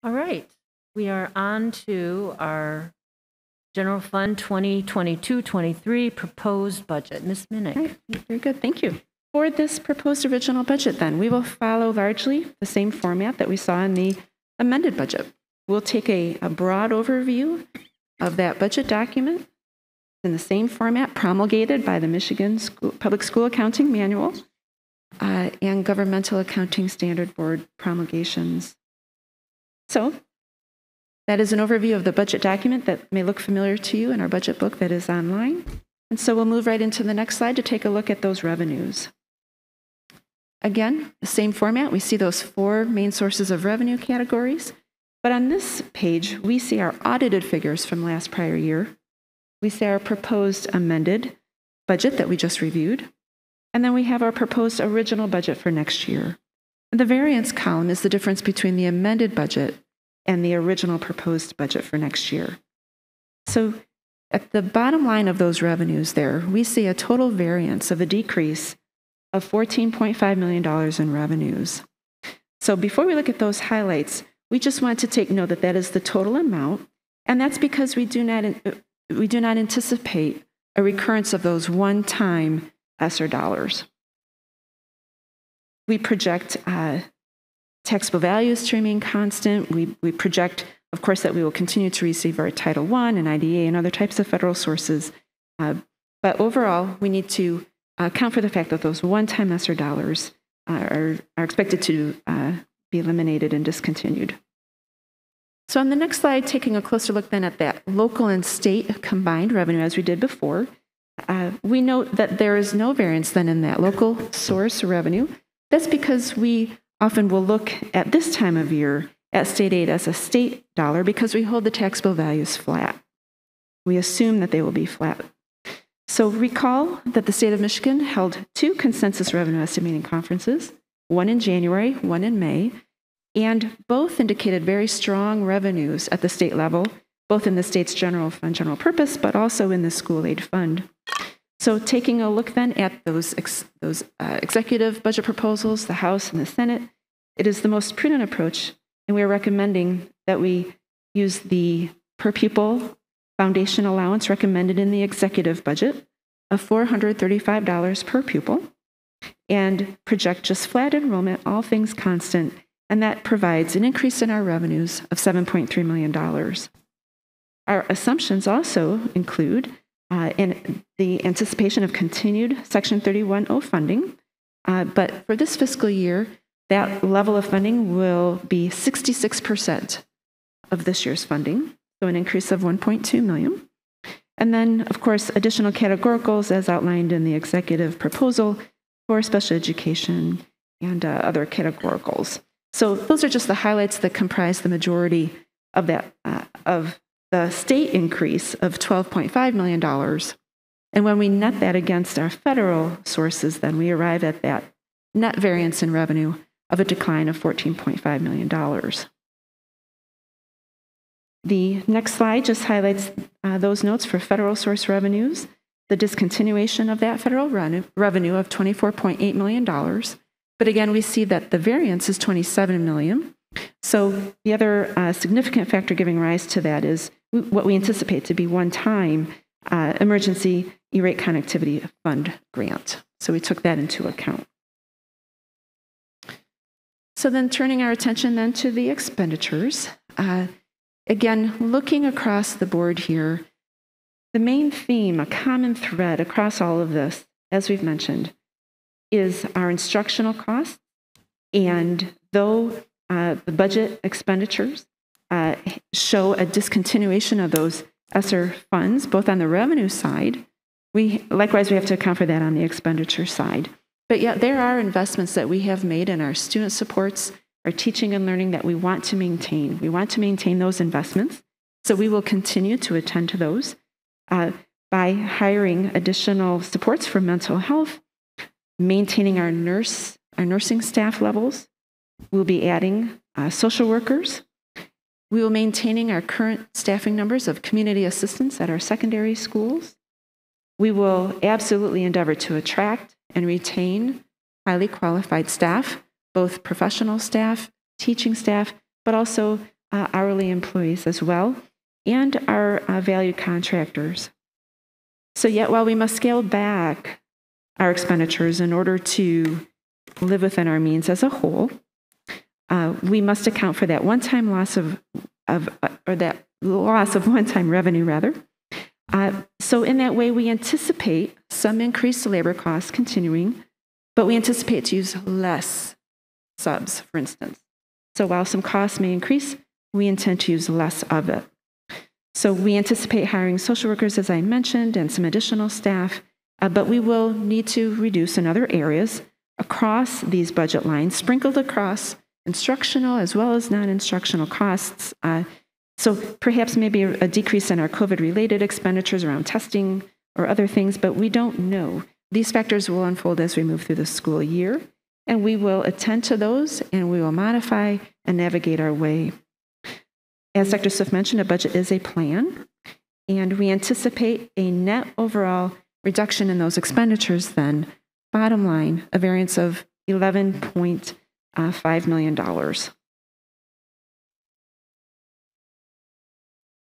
All right, we are on to our General Fund 2022-23 proposed budget. Ms. Minnick. Right. Very good, thank you. For this proposed original budget then, we will follow largely the same format that we saw in the amended budget. We'll take a broad overview of that budget document in the same format promulgated by the Michigan Public School Accounting Manual and Governmental Accounting Standard Board promulgations. So that is an overview of the budget document that may look familiar to you in our budget book that is online. And so we'll move right into the next slide to take a look at those revenues. Again, the same format. We see those four main sources of revenue categories. But on this page, we see our audited figures from last prior year. We see our proposed amended budget that we just reviewed. And then we have our proposed original budget for next year. And the variance column is the difference between the amended budget and the original proposed budget for next year. So at the bottom line of those revenues there, we see a total variance of a decrease of $14.5 million in revenues. So before we look at those highlights, we just want to take note that that is the total amount, and that's because we do not anticipate a recurrence of those one-time ESSER dollars. We project taxable values to remain constant. We project, of course, that we will continue to receive our Title I and IDA and other types of federal sources. But overall, we need to account for the fact that those one-time ESSER dollars are expected to be eliminated and discontinued. So on the next slide, taking a closer look then at that local and state combined revenue as we did before, we note that there is no variance then in that local source revenue. That's because we often will look at this time of year at state aid as a state dollar because we hold the taxable values flat. We assume that they will be flat. So recall that the state of Michigan held two consensus revenue estimating conferences, one in January, one in May, and both indicated very strong revenues at the state level, both in the state's general fund, general purpose, but also in the school aid fund. So taking a look then at those executive budget proposals, the House and the Senate, it is the most prudent approach, and we are recommending that we use the per pupil foundation allowance recommended in the executive budget of $435 per pupil and project just flat enrollment, all things constant, and that provides an increase in our revenues of $7.3 million. Our assumptions also include in the anticipation of continued Section 31.0 funding, but for this fiscal year, that level of funding will be 66% of this year's funding, so an increase of $1.2 million. And then, of course, additional categoricals as outlined in the executive proposal for special education and other categoricals. So those are just the highlights that comprise the majority of that of the state increase of $12.5 million. And when we net that against our federal sources, then we arrive at that net variance in revenue of a decline of $14.5 million. The next slide just highlights those notes for federal source revenues, the discontinuation of that federal revenue of $24.8 million. But again, we see that the variance is $27 million. So the other significant factor giving rise to that is what we anticipate to be one-time emergency E-rate connectivity fund grant. So we took that into account. So then turning our attention then to the expenditures. Again, looking across the board here, the main theme, a common thread across all of this, as we've mentioned, is our instructional costs. And though the budget expenditures show a discontinuation of those ESSER funds, both on the revenue side, likewise we have to account for that on the expenditure side. But yet there are investments that we have made in our student supports, our teaching and learning that we want to maintain. We want to maintain those investments, so we will continue to attend to those by hiring additional supports for mental health, maintaining our nursing staff levels. We'll be adding social workers. We will maintaining our current staffing numbers of community assistants at our secondary schools. We will absolutely endeavor to attract and retain highly qualified staff, both professional staff, teaching staff, but also hourly employees as well, and our valued contractors. So yet, while we must scale back our expenditures in order to live within our means as a whole, we must account for that one-time loss of one-time revenue, rather. So in that way, we anticipate some increased labor costs continuing, but we anticipate to use less subs, for instance. So while some costs may increase, we intend to use less of it. So we anticipate hiring social workers, as I mentioned, and some additional staff, but we will need to reduce in other areas across these budget lines, sprinkled across instructional as well as non-instructional costs. So perhaps maybe a decrease in our COVID-related expenditures around testing or other things, but we don't know. These factors will unfold as we move through the school year, and we will attend to those, and we will modify and navigate our way. As Dr. Swift mentioned, a budget is a plan, and we anticipate a net overall reduction in those expenditures then, bottom line, a variance of $11.5 million.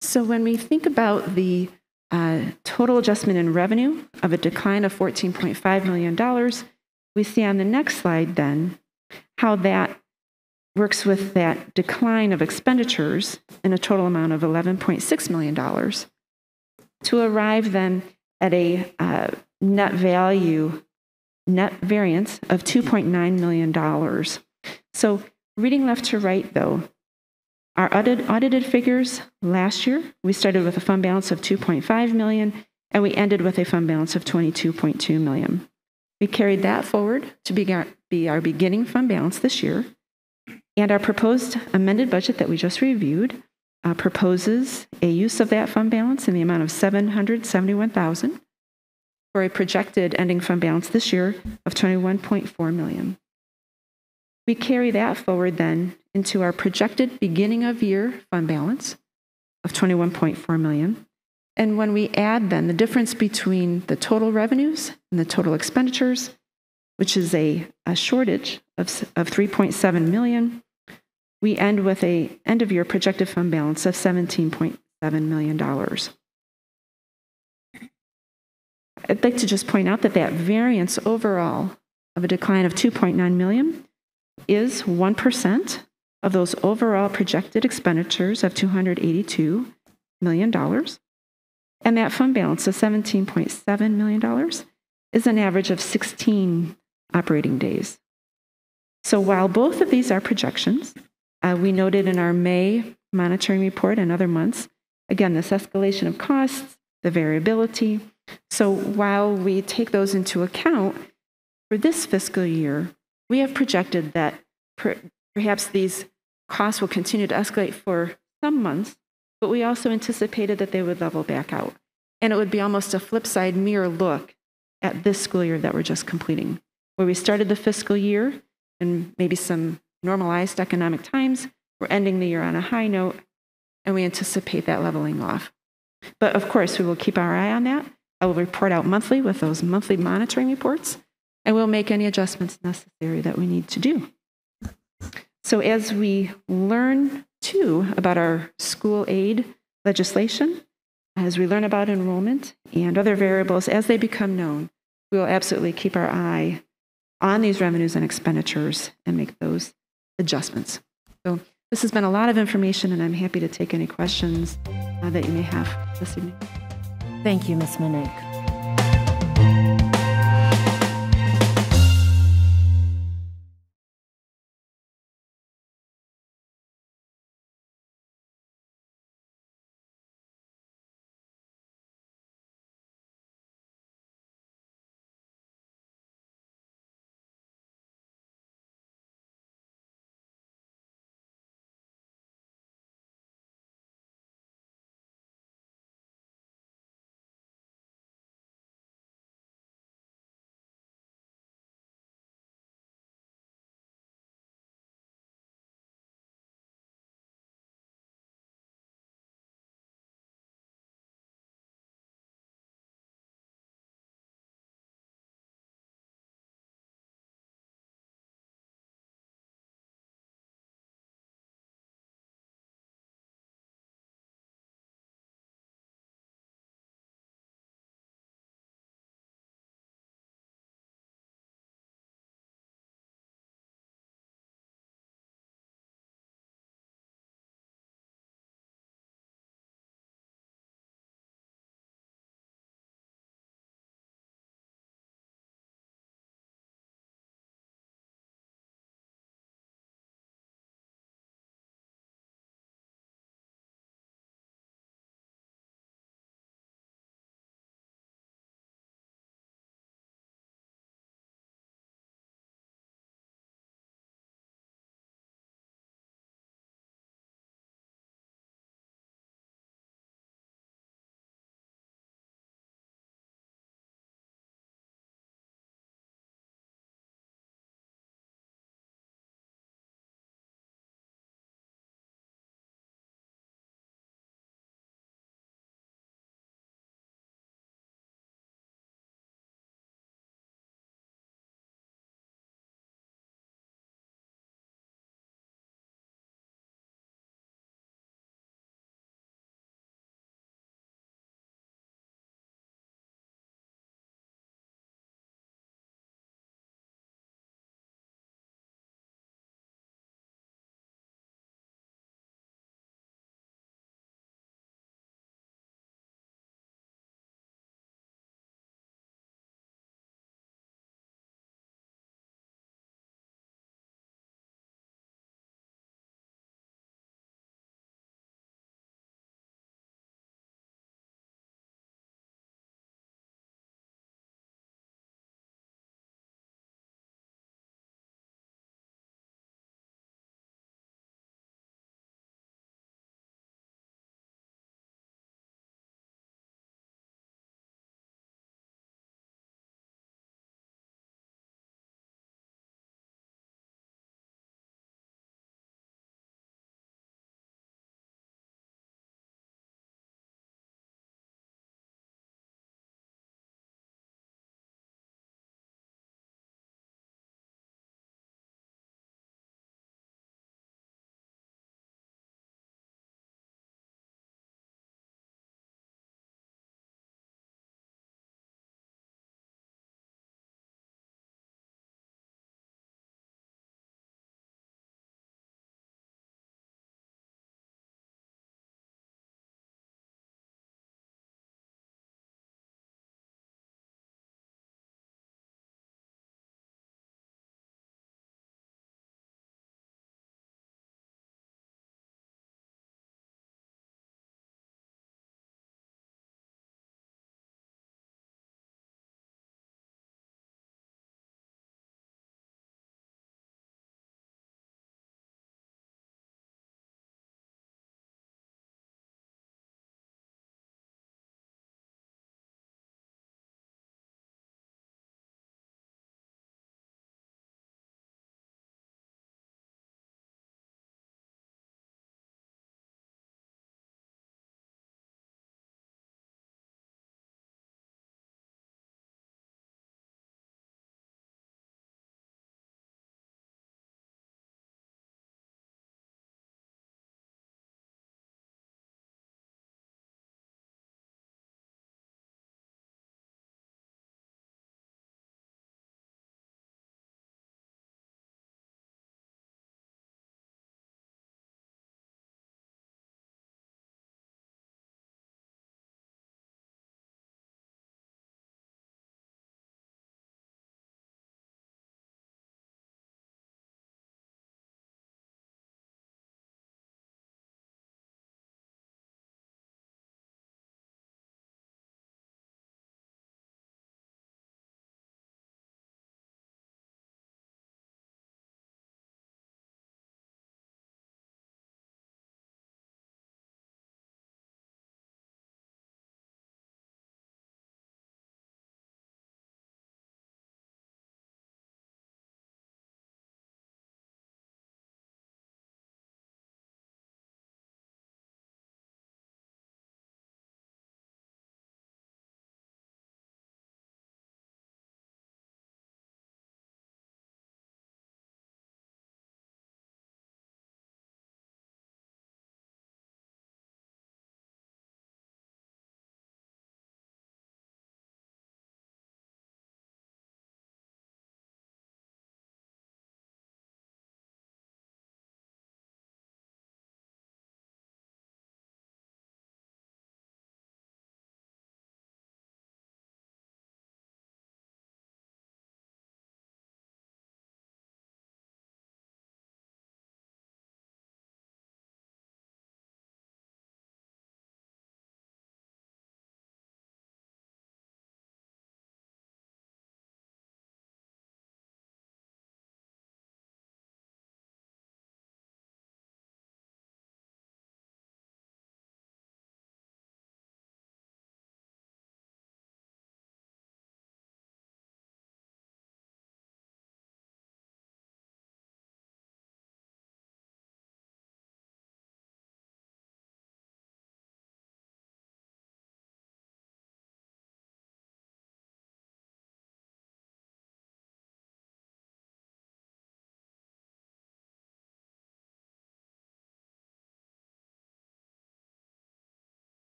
So when we think about the total adjustment in revenue of a decline of $14.5 million, we see on the next slide then how that works with that decline of expenditures in a total amount of $11.6 million to arrive then at a net variance of $2.9 million. So reading left to right, though, our audited figures last year, we started with a fund balance of $2.5 million, and we ended with a fund balance of $22.2 million. We carried that forward to be our beginning fund balance this year, and our proposed amended budget that we just reviewed proposes a use of that fund balance in the amount of $771,000 for a projected ending fund balance this year of $21.4 million. We carry that forward then into our projected beginning of year fund balance of $21.4 million. And when we add then the difference between the total revenues and the total expenditures, which is a shortage of $3.7 million, we end with a end of year projected fund balance of $17.7 million. I'd like to just point out that that variance overall of a decline of $2.9 million is 1% of those overall projected expenditures of $282 million. And that fund balance of $17.7 million is an average of 16 operating days. So while both of these are projections, we noted in our May monitoring report and other months, again, this escalation of costs, the variability. So while we take those into account, for this fiscal year, we have projected that perhaps these costs will continue to escalate for some months, but we also anticipated that they would level back out. And it would be almost a flip side mirror look at this school year that we're just completing, where we started the fiscal year and maybe some normalized economic times. We're ending the year on a high note, and we anticipate that leveling off. But of course, we will keep our eye on that. I will report out monthly with those monthly monitoring reports, and we'll make any adjustments necessary that we need to do. So as we learn, too, about our school aid legislation, as we learn about enrollment and other variables as they become known, we will absolutely keep our eye on these revenues and expenditures and make those adjustments. So this has been a lot of information, and I'm happy to take any questions that you may have this evening. Thank you, Ms. Minnick.